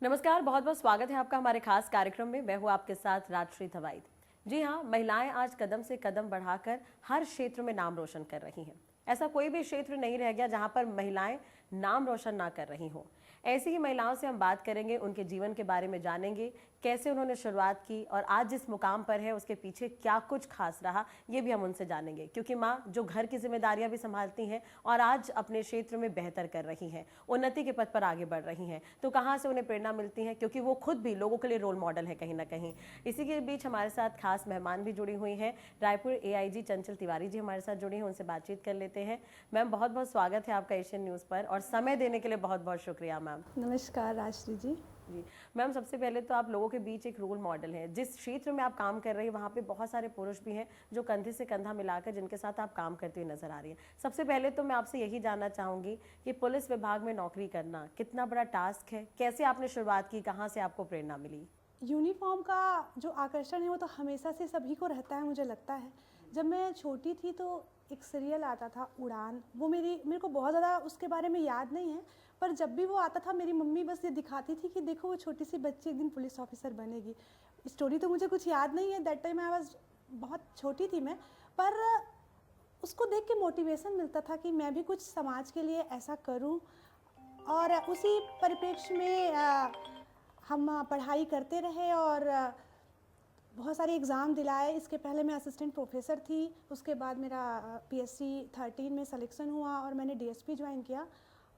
नमस्कार, बहुत बहुत स्वागत है आपका हमारे खास कार्यक्रम में। मैं हूँ आपके साथ राजश्री धवाइत। जी हाँ, महिलाएं आज कदम से कदम बढ़ाकर हर क्षेत्र में नाम रोशन कर रही हैं। ऐसा कोई भी क्षेत्र नहीं रह गया जहाँ पर महिलाएं नाम रोशन ना कर रही हों। ऐसी ही महिलाओं से हम बात करेंगे, उनके जीवन के बारे में जानेंगे, कैसे उन्होंने शुरुआत की और आज जिस मुकाम पर है उसके पीछे क्या कुछ खास रहा, ये भी हम उनसे जानेंगे। क्योंकि माँ जो घर की जिम्मेदारियां भी संभालती हैं और आज अपने क्षेत्र में बेहतर कर रही हैं, उन्नति के पथ पर आगे बढ़ रही हैं, तो कहाँ से उन्हें प्रेरणा मिलती है? क्योंकि वो खुद भी लोगों के लिए रोल मॉडल है कहीं ना कहीं। इसी के बीच हमारे साथ खास मेहमान भी जुड़ी हुई हैं। रायपुर एआईजी चंचल तिवारी जी हमारे साथ जुड़ी हैं, उनसे बातचीत कर लेते हैं। मैम, बहुत बहुत स्वागत है आपका एशियन न्यूज़ पर और समय देने के लिए बहुत बहुत शुक्रिया मैम। नमस्कार राजश्री जी। जी मैम, सबसे पहले तो आप लोगों के बीच एक रोल मॉडल हैं। जिस क्षेत्र में आप काम कर रही हैं वहाँ पे बहुत सारे पुरुष भी हैं जो कंधे से कंधा मिलाकर जिनके साथ आप काम करती हुई नजर आ रही हैं। सबसे पहले तो मैं आपसे यही जानना चाहूँगी कि पुलिस विभाग में नौकरी करना कितना बड़ा टास्क है, कैसे आपने शुरुआत की, कहाँ से आपको प्रेरणा मिली? यूनिफॉर्म का जो आकर्षण है वो तो हमेशा से सभी को रहता है, मुझे लगता है। जब मैं छोटी थी तो एक सीरियल आता था उड़ान, वो मेरे को बहुत ज़्यादा उसके बारे में याद नहीं है, पर जब भी वो आता था मेरी मम्मी बस ये दिखाती थी कि देखो वो छोटी सी बच्ची एक दिन पुलिस ऑफिसर बनेगी। स्टोरी तो मुझे कुछ याद नहीं है, दैट टाइम आई वाज बहुत छोटी थी मैं, पर उसको देख के मोटिवेशन मिलता था कि मैं भी कुछ समाज के लिए ऐसा करूं। और उसी परिप्रेक्ष्य में हम पढ़ाई करते रहे और बहुत सारे एग्ज़ाम दिलाए। इसके पहले मैं असिस्टेंट प्रोफेसर थी, उसके बाद मेरा पीएससी 13 में सिलेक्शन हुआ और मैंने डीएसपी ज्वाइन किया।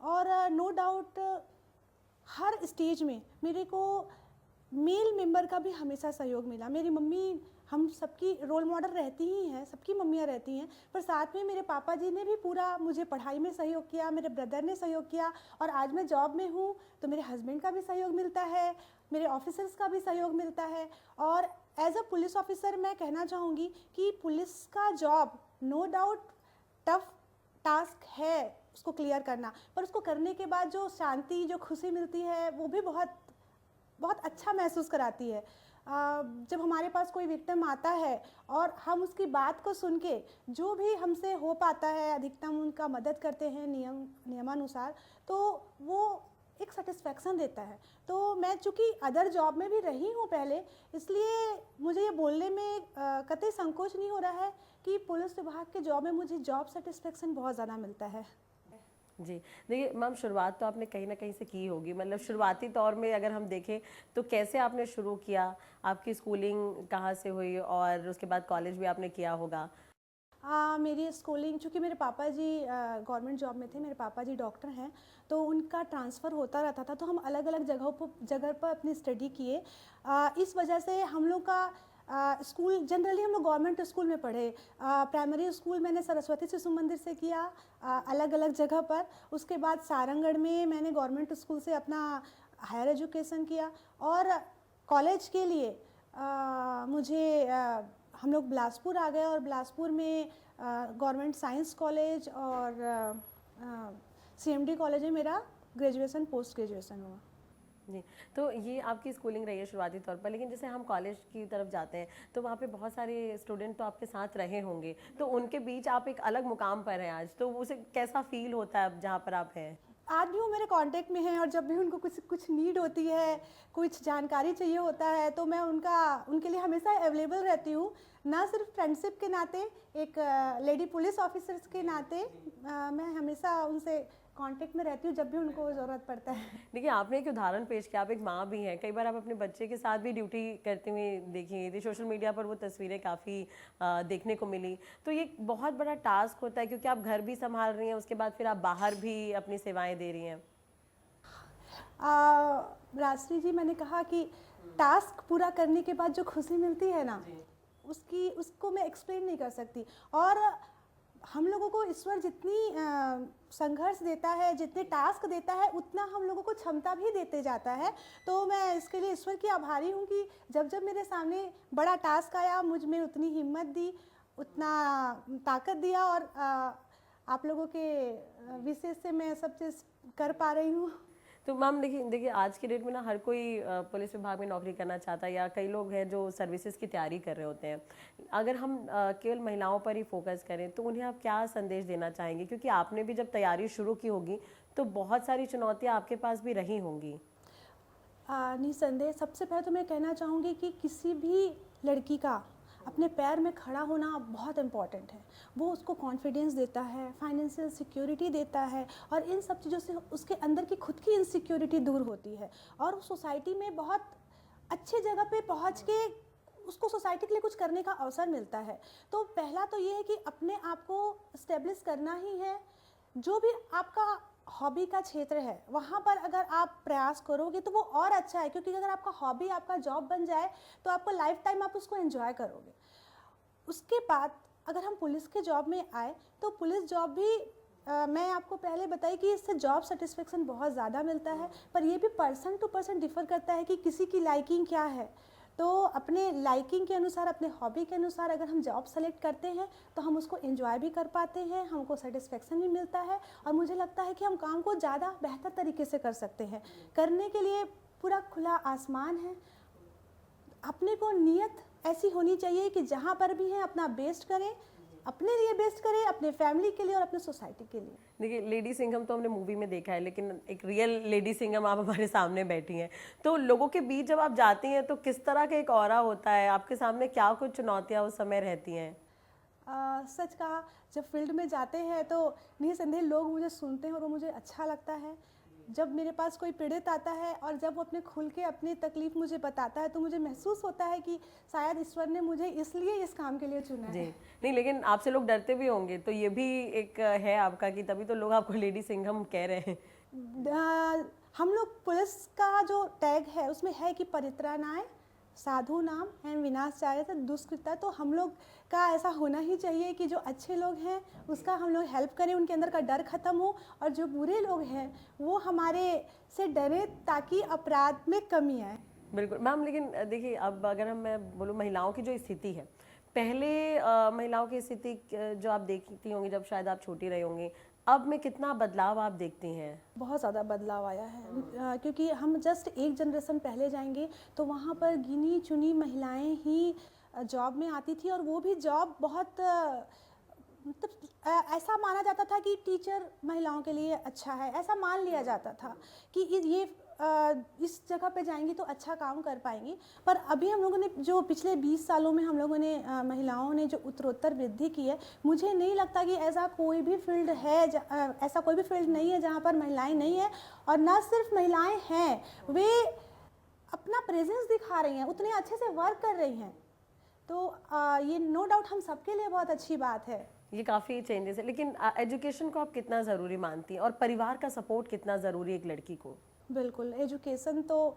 और नो डाउट हर स्टेज में मेरे को मेल मेंबर का भी हमेशा सहयोग मिला। मेरी मम्मी हम सबकी रोल मॉडल रहती ही हैं, सबकी मम्मियाँ रहती हैं, पर साथ में मेरे पापा जी ने भी पूरा मुझे पढ़ाई में सहयोग किया, मेरे ब्रदर ने सहयोग किया और आज मैं जॉब में हूँ तो मेरे हस्बैंड का भी सहयोग मिलता है, मेरे ऑफिसर्स का भी सहयोग मिलता है। और एज अ पुलिस ऑफिसर मैं कहना चाहूँगी कि पुलिस का job no doubt tough task है उसको क्लियर करना, पर उसको करने के बाद जो शांति, जो खुशी मिलती है वो भी बहुत बहुत अच्छा महसूस कराती है। जब हमारे पास कोई विक्टिम आता है और हम उसकी बात को सुन के जो भी हमसे हो पाता है अधिकतम उनका मदद करते हैं नियमानुसार, तो वो एक सेटिस्फैक्शन देता है। तो मैं चूँकि अदर जॉब में भी रही हूँ पहले, इसलिए मुझे ये बोलने में कतई संकोच नहीं हो रहा है कि पुलिस विभाग के जॉब में मुझे जॉब सेटिस्फैक्शन बहुत ज़्यादा मिलता है। जी, देखिए मैम, शुरुआत तो आपने कहीं ना कहीं से की होगी। मतलब शुरुआती तौर में अगर हम देखें तो कैसे आपने शुरू किया, आपकी स्कूलिंग कहाँ से हुई और उसके बाद कॉलेज भी आपने किया होगा? मेरी स्कूलिंग, चूँकि मेरे पापा जी गवर्नमेंट जॉब में थे, मेरे पापा जी डॉक्टर हैं, तो उनका ट्रांसफ़र होता रहता था, तो हम अलग अलग जगह पर अपनी स्टडी किए। इस वजह से हम लोग का स्कूल जनरली हम लोग गवर्नमेंट स्कूल में पढ़े। प्राइमरी स्कूल मैंने सरस्वती शिशु मंदिर से किया अलग अलग जगह पर। उसके बाद सारंगगढ़ में मैंने गवर्नमेंट स्कूल से अपना हायर एजुकेशन किया और कॉलेज के लिए मुझे हम लोग बिलासपुर आ गए और बिलासपुर में गवर्नमेंट साइंस कॉलेज और सीएमडी कॉलेज में मेरा ग्रेजुएशन पोस्ट ग्रेजुएशन हुआ। जी, तो ये आपकी स्कूलिंग रही है शुरुआती तौर पर, लेकिन जैसे हम कॉलेज की तरफ जाते हैं तो वहाँ पे बहुत सारे स्टूडेंट तो आपके साथ रहे होंगे, तो उनके बीच आप एक अलग मुकाम पर हैं आज, तो उसे कैसा फील होता है अब जहाँ पर आप हैं? आज भी वो मेरे कांटेक्ट में हैं और जब भी उनको कुछ कुछ नीड होती है, कुछ जानकारी चाहिए होता है, तो मैं उनके लिए हमेशा अवेलेबल रहती हूँ। ना सिर्फ फ्रेंडशिप के नाते, एक लेडी पुलिस ऑफिसर्स के नाते मैं हमेशा उनसे कांटेक्ट में रहती हूँ जब भी उनको ज़रूरत पड़ता है। देखिए, आपने एक उदाहरण पेश किया, आप एक माँ भी हैं। कई बार आप अपने बच्चे के साथ भी ड्यूटी करती हुई देखी थी, सोशल मीडिया पर वो तस्वीरें काफ़ी देखने को मिली। तो ये बहुत बड़ा टास्क होता है क्योंकि आप घर भी संभाल रही हैं, उसके बाद फिर आप बाहर भी अपनी सेवाएं दे रही हैं। राजश्री जी, मैंने कहा कि टास्क पूरा करने के बाद जो खुशी मिलती है ना, उसको मैं एक्सप्लेन नहीं कर सकती। और हम लोगों को ईश्वर जितनी संघर्ष देता है, जितने टास्क देता है, उतना हम लोगों को क्षमता भी देते जाता है। तो मैं इसके लिए ईश्वर की आभारी हूँ कि जब जब मेरे सामने बड़ा टास्क आया, मुझ में उतनी हिम्मत दी, उतना ताकत दिया और आप लोगों के विशेष से मैं सब चीज़ कर पा रही हूँ। तो मैम, देखिए आज की डेट में ना हर कोई पुलिस विभाग में नौकरी करना चाहता है, या कई लोग हैं जो सर्विसेज की तैयारी कर रहे होते हैं। अगर हम केवल महिलाओं पर ही फोकस करें तो उन्हें आप क्या संदेश देना चाहेंगे? क्योंकि आपने भी जब तैयारी शुरू की होगी तो बहुत सारी चुनौतियां आपके पास भी रही होंगी। निसंदेह सबसे पहले तो मैं कहना चाहूँगी कि किसी भी लड़की का अपने पैर में खड़ा होना बहुत इम्पॉर्टेंट है। वो उसको कॉन्फिडेंस देता है, फाइनेंशियल सिक्योरिटी देता है, और इन सब चीज़ों से उसके अंदर की खुद की इनसिक्योरिटी दूर होती है और सोसाइटी में बहुत अच्छी जगह पे पहुँच के उसको सोसाइटी के लिए कुछ करने का अवसर मिलता है। तो पहला तो ये है कि अपने आप को इस्टेब्लिश करना ही है। जो भी आपका हॉबी का क्षेत्र है वहाँ पर अगर आप प्रयास करोगे तो वो और अच्छा है, क्योंकि अगर आपका हॉबी आपका जॉब बन जाए तो आपको लाइफ टाइम आप उसको एंजॉय करोगे। उसके बाद अगर हम पुलिस के जॉब में आए तो पुलिस जॉब भी मैं आपको पहले बताई कि इससे जॉब सेटिस्फेक्शन बहुत ज़्यादा मिलता है, पर ये भी पर्सन टू पर्सन डिफ़र करता है कि किसी की लाइकिंग क्या है। तो अपने लाइकिंग के अनुसार, अपने हॉबी के अनुसार अगर हम जॉब सेलेक्ट करते हैं तो हम उसको एंजॉय भी कर पाते हैं, हमको सेटिस्फेक्शन भी मिलता है, और मुझे लगता है कि हम काम को ज़्यादा बेहतर तरीके से कर सकते हैं। करने के लिए पूरा खुला आसमान है। अपने को नियत ऐसी होनी चाहिए कि जहाँ पर भी हैं अपना बेस्ट करें, अपने लिए बेस्ट करें, अपने फैमिली के लिए और अपने सोसाइटी के लिए। देखिए, लेडी सिंघम तो हमने मूवी में देखा है, लेकिन एक रियल लेडी सिंघम आप हमारे सामने बैठी हैं। तो लोगों के बीच जब आप जाती हैं तो किस तरह का एक ऑरा होता है, आपके सामने क्या कुछ चुनौतियाँ उस समय रहती हैं? सच कहा, जब फील्ड में जाते हैं तो निसंदेह लोग मुझे सुनते हैं और वो मुझे अच्छा लगता है। जब मेरे पास कोई पीड़ित आता है और जब वो अपने खुल के अपनी तकलीफ मुझे बताता है तो मुझे महसूस होता है कि शायद ईश्वर ने मुझे इसलिए इस काम के लिए चुना जी। है। नहीं, लेकिन आपसे लोग डरते भी होंगे, तो ये भी एक है आपका कि तभी तो लोग आपको लेडी सिंघम कह रहे हैं। हम लोग पुलिस का जो टैग है उसमें है कि परित्राणाय साधु नाम एवं विनाशाय दुष्कृता। तो हम लोग का ऐसा होना ही चाहिए कि जो अच्छे लोग हैं उसका हम लोग हेल्प करें, उनके अंदर का डर खत्म हो, और जो बुरे लोग हैं वो हमारे से डरे ताकि अपराध में कमी आए। बिल्कुल मैम, लेकिन देखिए, अब अगर मैं बोलूँ महिलाओं की जो स्थिति है, पहले महिलाओं की स्थिति जो आप देखती होंगी जब शायद आप छोटी रही होंगी, अब में कितना बदलाव आप देखती हैं? बहुत ज़्यादा बदलाव आया है, क्योंकि हम जस्ट एक जनरेशन पहले जाएंगे तो वहाँ पर गिनी चुनी महिलाएं ही जॉब में आती थी, और वो भी जॉब बहुत मतलब ऐसा माना जाता था कि टीचर महिलाओं के लिए अच्छा है, ऐसा मान लिया जाता था कि ये इस जगह पे जाएंगी तो अच्छा काम कर पाएंगी। पर अभी हम लोगों ने जो पिछले 20 सालों में हम लोगों ने महिलाओं ने जो उत्तरोत्तर वृद्धि की है, मुझे नहीं लगता कि ऐसा कोई भी फील्ड है ऐसा कोई भी फील्ड नहीं है जहाँ पर महिलाएं नहीं है। और ना सिर्फ महिलाएं हैं, वे अपना प्रेजेंस दिखा रही हैं, उतने अच्छे से वर्क कर रही हैं। तो ये नो डाउट हम सबके लिए बहुत अच्छी बात है। ये काफ़ी चेंजेस है, लेकिन एजुकेशन को आप कितना ज़रूरी मानती हैं और परिवार का सपोर्ट कितना ज़रूरी है एक लड़की को? बिल्कुल, एजुकेशन तो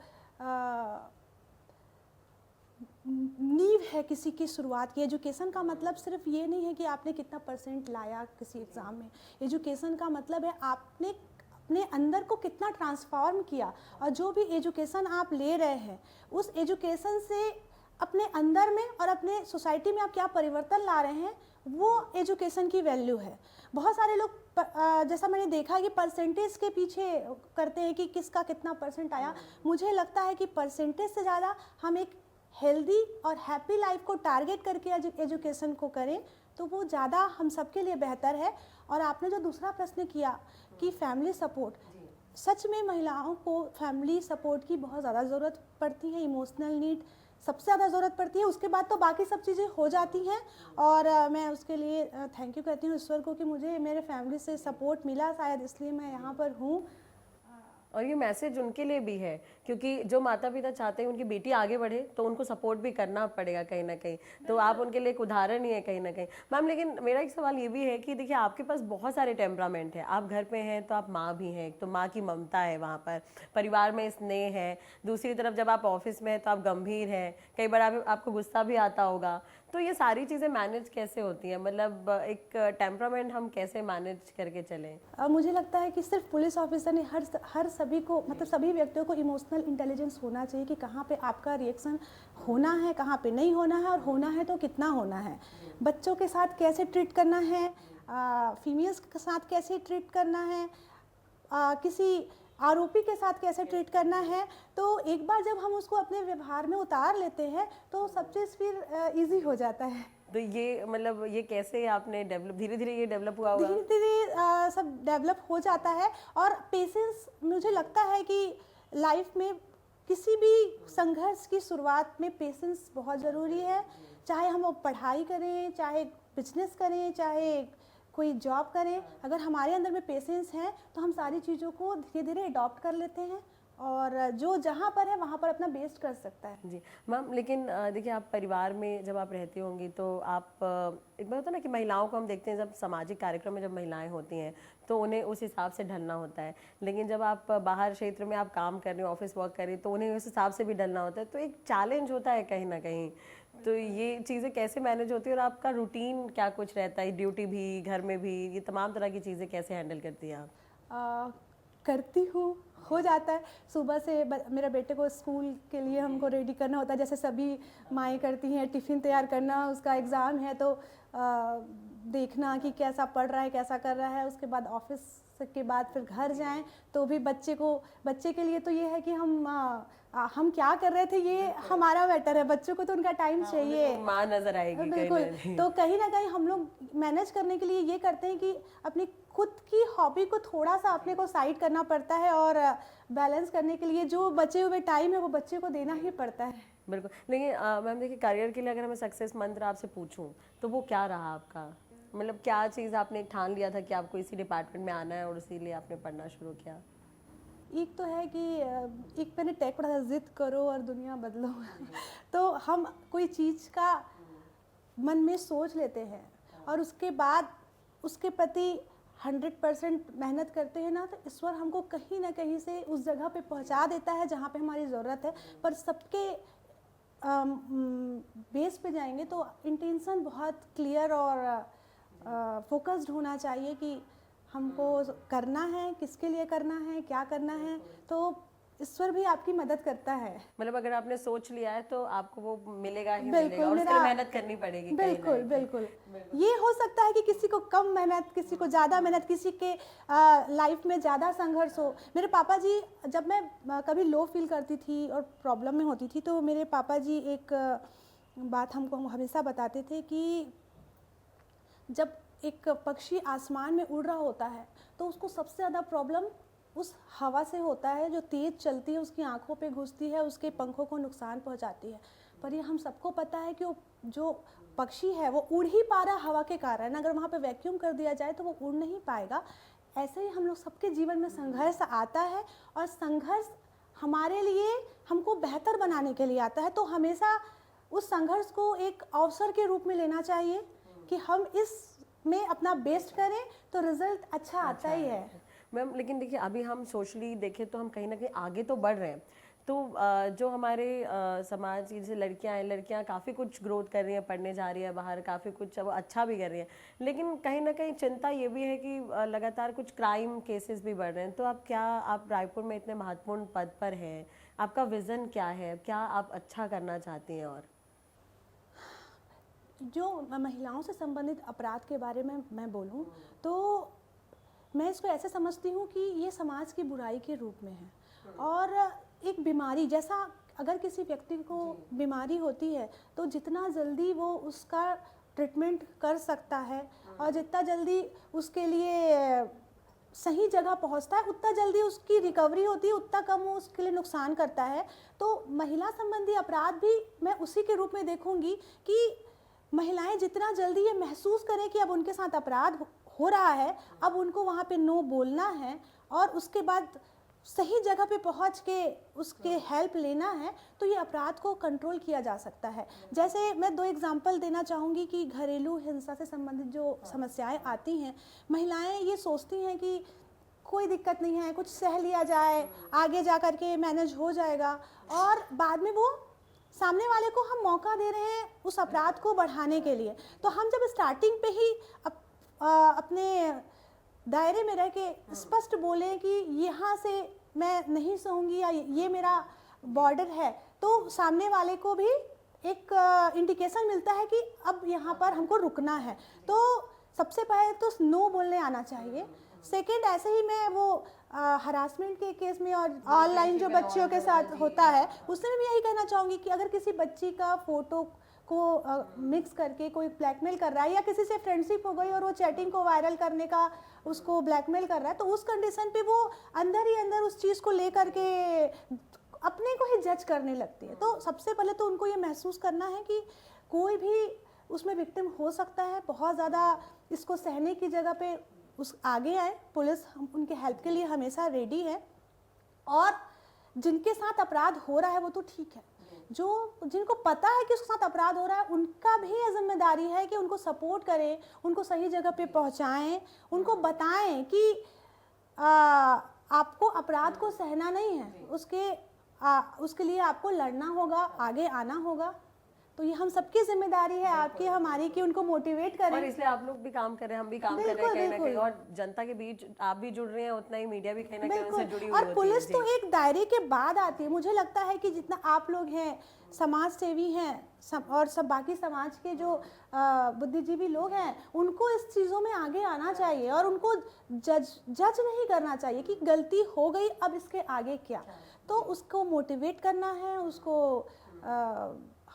नींव है किसी की शुरुआत की। एजुकेशन का मतलब सिर्फ ये नहीं है कि आपने कितना परसेंट लाया किसी एग्ज़ाम में। एजुकेशन का मतलब है आपने अपने अंदर को कितना ट्रांसफॉर्म किया, और जो भी एजुकेशन आप ले रहे हैं उस एजुकेशन से अपने अंदर में और अपने सोसाइटी में आप क्या परिवर्तन ला रहे हैं, वो एजुकेशन की वैल्यू है। बहुत सारे लोग जैसा मैंने देखा कि परसेंटेज के पीछे करते हैं कि किसका कितना परसेंट आया। मुझे लगता है कि परसेंटेज से ज़्यादा हम एक हेल्दी और हैप्पी लाइफ को टारगेट करके एजुकेशन को करें तो वो ज़्यादा हम सबके लिए बेहतर है। और आपने जो दूसरा प्रश्न किया कि फैमिली सपोर्ट, सच में महिलाओं को फैमिली सपोर्ट की बहुत ज़्यादा ज़रूरत पड़ती है। इमोशनल नीड सबसे ज़्यादा ज़रूरत पड़ती है, उसके बाद तो बाकी सब चीज़ें हो जाती हैं। और मैं उसके लिए थैंक यू कहती हूँ ईश्वर को कि मुझे मेरे फैमिली से सपोर्ट मिला, शायद इसलिए मैं यहाँ पर हूँ। और ये मैसेज उनके लिए भी है, क्योंकि जो माता पिता चाहते हैं उनकी बेटी आगे बढ़े तो उनको सपोर्ट भी करना पड़ेगा कहीं ना कहीं। तो आप उनके लिए एक उदाहरण ही है कहीं ना कहीं। मैम, लेकिन मेरा एक सवाल ये भी है कि देखिए, आपके पास बहुत सारे टेम्परामेंट है। आप घर पे हैं तो आप माँ भी हैं, तो माँ की ममता है, वहाँ पर परिवार में स्नेह है। दूसरी तरफ जब आप ऑफिस में हैं तो आप गंभीर हैं, कई बार आपको गुस्सा भी आता होगा। तो ये सारी चीज़ें मैनेज कैसे होती हैं? मतलब एक टेम्परामेंट हम कैसे मैनेज करके चलें? मुझे लगता है कि सिर्फ पुलिस ऑफिसर ने हर सभी को, मतलब सभी व्यक्तियों को इमोशनल इंटेलिजेंस होना चाहिए कि कहाँ पे आपका रिएक्शन होना है, कहाँ पे नहीं होना है, और होना है तो कितना होना है। बच्चों के साथ कैसे ट्रीट करना है, फीमेल्स के साथ कैसे ट्रीट करना है, किसी आरोपी के साथ कैसे ट्रीट करना है। तो एक बार जब हम उसको अपने व्यवहार में उतार लेते हैं तो सब चीज़ फिर इजी हो जाता है। तो ये मतलब ये कैसे आपने डेवलप, धीरे धीरे ये डेवलप हुआ होगा? धीरे धीरे सब डेवलप हो जाता है। और पेशेंस, मुझे लगता है कि लाइफ में किसी भी संघर्ष की शुरुआत में पेशेंस बहुत ज़रूरी है। चाहे हम वो पढ़ाई करें, चाहे बिजनेस करें, चाहे कोई जॉब करें, अगर हमारे अंदर में पेशेंस है तो हम सारी चीज़ों को धीरे धीरे अडॉप्ट कर लेते हैं और जो जहाँ पर है वहाँ पर अपना बेस्ट कर सकता है। जी मैम, लेकिन देखिए आप परिवार में जब आप रहती होंगी तो आप एक बार होता है ना कि महिलाओं को हम देखते हैं जब सामाजिक कार्यक्रम में जब महिलाएं होती हैं तो उन्हें उस हिसाब से ढलना होता है, लेकिन जब आप बाहर क्षेत्र में आप काम कर रहे हो, ऑफिस वर्क कर रहे हो, तो उन्हें उस हिसाब से भी ढलना होता है, तो एक चैलेंज होता है कहीं ना कहीं। तो ये चीज़ें कैसे मैनेज होती है और आपका रूटीन क्या कुछ रहता है, ड्यूटी भी, घर में भी, ये तमाम तरह की चीज़ें कैसे हैंडल करती हैं आप? करती हूँ, हो जाता है। सुबह से मेरा बेटे को स्कूल के लिए हमको रेडी करना होता है, जैसे सभी माएँ करती हैं। टिफ़िन तैयार करना, उसका एग्ज़ाम है तो देखना कि कैसा पढ़ रहा है, कैसा कर रहा है। उसके बाद ऑफिस के बाद फिर घर जाएं तो भी बच्चे के लिए तो ये है कि हम क्या कर रहे थे ये हमारा मैटर है, बच्चों को तो उनका टाइम चाहिए, माँ नजर आएगी बिल्कुल। तो कहीं ना कहीं हम लोग मैनेज करने के लिए ये करते हैं कि अपनी खुद की हॉबी को थोड़ा सा अपने को साइड करना पड़ता है और बैलेंस करने के लिए जो बचे हुए टाइम है वो बच्चे को देना ही पड़ता है। बिल्कुल। लेकिन मैम देखिए, करियर के लिए अगर मैं सक्सेस मंत्र आपसे पूछूं तो वो क्या रहा आपका? मतलब क्या चीज़ आपने ठान लिया था कि आपको इसी डिपार्टमेंट में आना है और इसीलिए आपने पढ़ना शुरू किया? एक तो है कि एक मैंने टैग पढ़ा था, जिद करो और दुनिया बदलो। तो हम कोई चीज़ का मन में सोच लेते हैं और उसके बाद उसके प्रति 100% मेहनत करते हैं ना, तो ईश्वर हमको कहीं ना कहीं से उस जगह पे पहुंचा देता है जहाँ पे हमारी ज़रूरत है। पर सबके बेस पे जाएंगे तो इंटेंशन बहुत क्लियर और फोकस्ड होना चाहिए कि हमको करना है, किसके लिए करना है, क्या करना है, तो ईश्वर भी आपकी मदद करता है। मतलब अगर आपने सोच लिया है तो आपको वो मिलेगा ही बिल्कुल, मिलेगा और उसके लिए मेहनत करनी पड़ेगी। बिल्कुल बिल्कुल। ये हो सकता है कि किसी को कम मेहनत, किसी को ज़्यादा मेहनत, किसी के लाइफ में ज़्यादा संघर्ष हो। मेरे पापा जी, जब मैं कभी लो फील करती थी और प्रॉब्लम में होती थी तो मेरे पापा जी एक बात हमको हमेशा बताते थे कि जब एक पक्षी आसमान में उड़ रहा होता है तो उसको सबसे ज़्यादा प्रॉब्लम उस हवा से होता है जो तेज़ चलती है, उसकी आंखों पे घुसती है, उसके पंखों को नुकसान पहुंचाती है। पर ये हम सबको पता है कि वो जो पक्षी है वो उड़ ही पा रहा हवा के कारण। अगर वहाँ पे वैक्यूम कर दिया जाए तो वो उड़ नहीं पाएगा। ऐसे ही हम लोग सबके जीवन में संघर्ष आता है और संघर्ष हमारे लिए, हमको बेहतर बनाने के लिए आता है। तो हमेशा उस संघर्ष को एक अवसर के रूप में लेना चाहिए कि हम इस में अपना बेस्ट करें तो रिजल्ट अच्छा आता ही है। मैम लेकिन देखिए, अभी हम सोशली देखें तो हम कहीं ना कहीं आगे तो बढ़ रहे हैं, तो जो हमारे समाज की जैसे लड़कियां काफ़ी कुछ ग्रोथ कर रही हैं, पढ़ने जा रही है बाहर, काफ़ी कुछ वो अच्छा भी कर रही हैं, लेकिन कहीं ना कहीं चिंता ये भी है कि लगातार कुछ क्राइम केसेस भी बढ़ रहे हैं। तो आप रायपुर में इतने महत्वपूर्ण पद पर हैं, आपका विज़न क्या है, क्या आप अच्छा करना चाहती हैं? और जो महिलाओं से संबंधित अपराध के बारे में मैं बोलूं तो मैं इसको ऐसे समझती हूँ कि ये समाज की बुराई के रूप में है और एक बीमारी जैसा। अगर किसी व्यक्ति को बीमारी होती है तो जितना जल्दी वो उसका ट्रीटमेंट कर सकता है और जितना जल्दी उसके लिए सही जगह पहुंचता है, उतना जल्दी उसकी रिकवरी होती है, उतना कम वो उसके लिए नुकसान करता है। तो महिला संबंधी अपराध भी मैं उसी के रूप में देखूंगी कि महिलाएं जितना जल्दी ये महसूस करें कि अब उनके साथ अपराध हो रहा है, अब उनको वहाँ पे नो बोलना है और उसके बाद सही जगह पे पहुँच के उसके हेल्प लेना है, तो ये अपराध को कंट्रोल किया जा सकता है। जैसे मैं 2 एग्जांपल देना चाहूँगी कि घरेलू हिंसा से संबंधित जो समस्याएं आती हैं, महिलाएं ये सोचती हैं कि कोई दिक्कत नहीं है, कुछ सह लिया जाए, आगे जा कर के मैनेज हो जाएगा, और बाद में वो सामने वाले को हम मौका दे रहे हैं उस अपराध को बढ़ाने के लिए। तो हम जब स्टार्टिंग पे ही अपने दायरे में रह के स्पष्ट बोलें कि यहाँ से मैं नहीं सहूँगी या ये मेरा बॉर्डर है, तो सामने वाले को भी एक इंडिकेशन मिलता है कि अब यहाँ पर हमको रुकना है। तो सबसे पहले तो नो बोलने आना चाहिए। सेकंड, ऐसे ही मैं वो हरासमेंट के केस में और ऑनलाइन जो बच्चियों के साथ होता है उसमें भी यही कहना चाहूँगी कि अगर किसी बच्ची का फ़ोटो को मिक्स करके कोई ब्लैकमेल कर रहा है या किसी से फ्रेंडशिप हो गई और वो चैटिंग को वायरल करने का उसको ब्लैकमेल कर रहा है, तो उस कंडीशन पे वो अंदर ही अंदर उस चीज़ को लेकर के अपने को ही जज करने लगती है। तो सबसे पहले तो उनको ये महसूस करना है कि कोई भी उसमें विक्टिम हो सकता है। बहुत ज़्यादा इसको सहने की जगह पे उस आगे आए, पुलिस उनके हेल्प के लिए हमेशा रेडी है। और जिनके साथ अपराध हो रहा है वो तो ठीक है, जो जिनको पता है कि उसके साथ अपराध हो रहा है उनका भी ये जिम्मेदारी है कि उनको सपोर्ट करें, उनको सही जगह पे पहुंचाएं, उनको बताएं कि आपको अपराध को सहना नहीं है, उसके लिए आपको लड़ना होगा, आगे आना होगा। तो ये हम सबकी जिम्मेदारी है, आपकी हमारी, कि उनको मोटिवेट करें। और इसलिए आप लोग भी काम कर रहे हैं, हम भी काम कर रहे हैं कहीं ना कहीं, और जनता के बीच आप भी जुड़ रहे हैं, उतना ही मीडिया भी कहीं ना कहीं उनसे जुड़ी हुई होती है। और पुलिस तो एक दायरे के बाद आती है। मुझे लगता है कि जितना आप लोग हैं, समाज सेवी हैं और सब बाकी समाज के जो बुद्धिजीवी लोग हैं, उनको इस चीज़ों में आगे आना चाहिए और उनको जज नहीं करना चाहिए कि गलती हो गई, अब इसके आगे क्या। तो उसको मोटिवेट करना है, उसको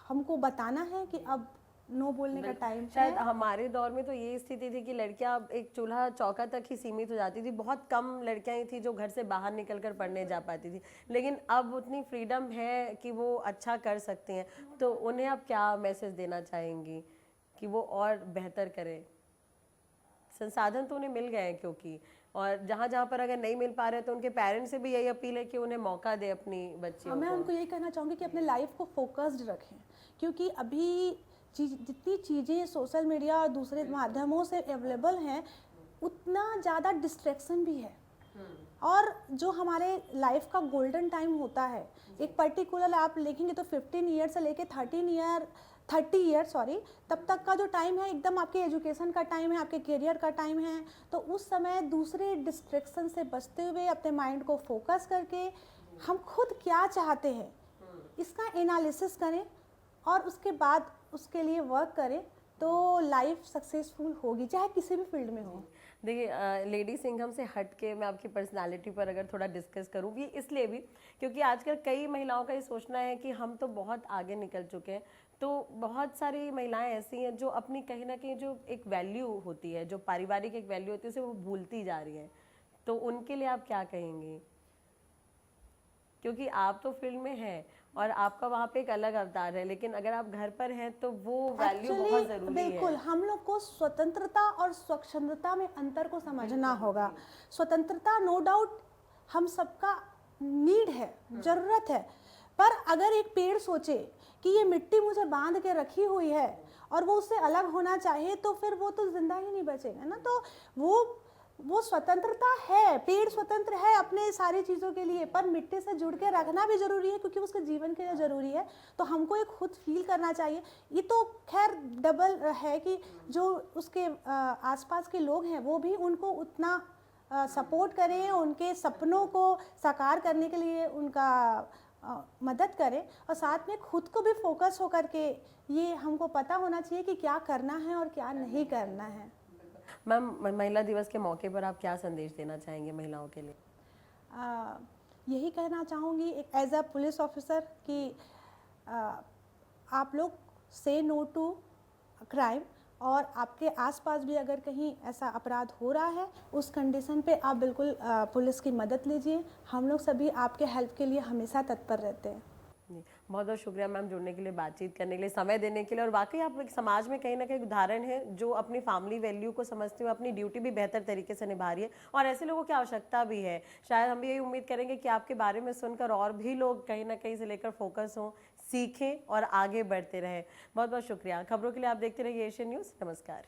हमको बताना है कि अब नो बोलने का टाइम है। शायद हमारे दौर में तो ये स्थिति थी कि लड़कियां एक चूल्हा चौका तक ही सीमित हो जाती थी। बहुत कम लड़कियां ही थी जो घर से बाहर निकलकर पढ़ने जा पाती थी, लेकिन अब उतनी फ्रीडम है कि वो अच्छा कर सकती हैं। तो उन्हें आप क्या मैसेज देना चाहेंगी कि वो और बेहतर करें? संसाधन तो उन्हें मिल गए हैं क्योंकि, और जहाँ जहाँ पर अगर नहीं मिल पा रहे तो उनके पेरेंट्स से भी यही अपील है कि उन्हें मौका दे अपनी बच्चियों को। मैं उनको यही कहना चाहूँगी कि अपने लाइफ को फोकस्ड रखें, क्योंकि अभी जितनी चीज़ें सोशल मीडिया और दूसरे माध्यमों से अवेलेबल हैं, उतना ज़्यादा डिस्ट्रैक्शन भी है। और जो हमारे लाइफ का गोल्डन टाइम होता है, एक पर्टिकुलर आप लिखेंगे तो 15 ईयर से लेके 30 ईयर तब तक का जो टाइम है, एकदम आपके एजुकेशन का टाइम है, आपके करियर का टाइम है। तो उस समय दूसरे डिस्ट्रैक्शन से बचते हुए अपने माइंड को फोकस करके हम खुद क्या चाहते हैं इसका एनालिसिस करें और उसके बाद उसके लिए वर्क करें, तो लाइफ सक्सेसफुल होगी, चाहे किसी भी फील्ड में हो। देखिए, लेडी सिंघम से हट के मैं आपकी पर्सनालिटी पर अगर थोड़ा डिस्कस करूँ, ये इसलिए भी क्योंकि आजकल कई महिलाओं का ये सोचना है कि हम तो बहुत आगे निकल चुके हैं, तो बहुत सारी महिलाएं ऐसी हैं जो अपनी कहीं ना कहीं जो एक वैल्यू होती है, जो पारिवारिक एक वैल्यू होती है, उसे वो भूलती जा रही हैं। तो उनके लिए आप क्या कहेंगी? क्योंकि आप तो फील्ड में हैं और आपका वहाँ पे एक अलग अवतार है, लेकिन अगर आप घर पर हैं तो वो वैल्यू बहुत जरूरी है। बिल्कुल, हम लोग को स्वतंत्रता और स्वच्छंदता में अंतर को समझना होगा। स्वतंत्रता नो डाउट हम सबका नीड है, जरूरत है, पर अगर एक पेड़ सोचे कि ये मिट्टी मुझे बांध के रखी हुई है और वो उससे अलग होना चाहे, तो फिर वो तो जिंदा ही नहीं बचेगा ना। तो वो स्वतंत्रता है, पेड़ स्वतंत्र है अपने सारी चीज़ों के लिए, पर मिट्टी से जुड़ के रखना भी ज़रूरी है क्योंकि उसके जीवन के लिए ज़रूरी है। तो हमको एक खुद फील करना चाहिए। ये तो खैर डबल है कि जो उसके आसपास के लोग हैं वो भी उनको उतना सपोर्ट करें, उनके सपनों को साकार करने के लिए उनका मदद करें, और साथ में खुद को भी फोकस होकर के ये हमको पता होना चाहिए कि क्या करना है और क्या नहीं करना है। मैम, महिला दिवस के मौके पर आप क्या संदेश देना चाहेंगे महिलाओं के लिए? यही कहना चाहूँगी एक एज अ पुलिस ऑफिसर कि आप लोग से नो टू क्राइम, और आपके आसपास भी अगर कहीं ऐसा अपराध हो रहा है, उस कंडीशन पे आप बिल्कुल पुलिस की मदद लीजिए। हम लोग सभी आपके हेल्प के लिए हमेशा तत्पर रहते हैं। बहुत बहुत शुक्रिया मैम, जुड़ने के लिए, बातचीत करने के लिए, समय देने के लिए। और वाकई आप एक समाज में कहीं ना कहीं उदाहरण है जो अपनी फैमिली वैल्यू को समझते हुए अपनी ड्यूटी भी बेहतर तरीके से निभा रही है, और ऐसे लोगों की आवश्यकता भी है। शायद हम भी यही उम्मीद करेंगे कि आपके बारे में सुनकर और भी लोग कहीं ना कहीं से लेकर फोकस हों, सीखें और आगे बढ़ते रहें। बहुत बहुत शुक्रिया। खबरों के लिए आप देखते रहिए एशियन न्यूज़। नमस्कार।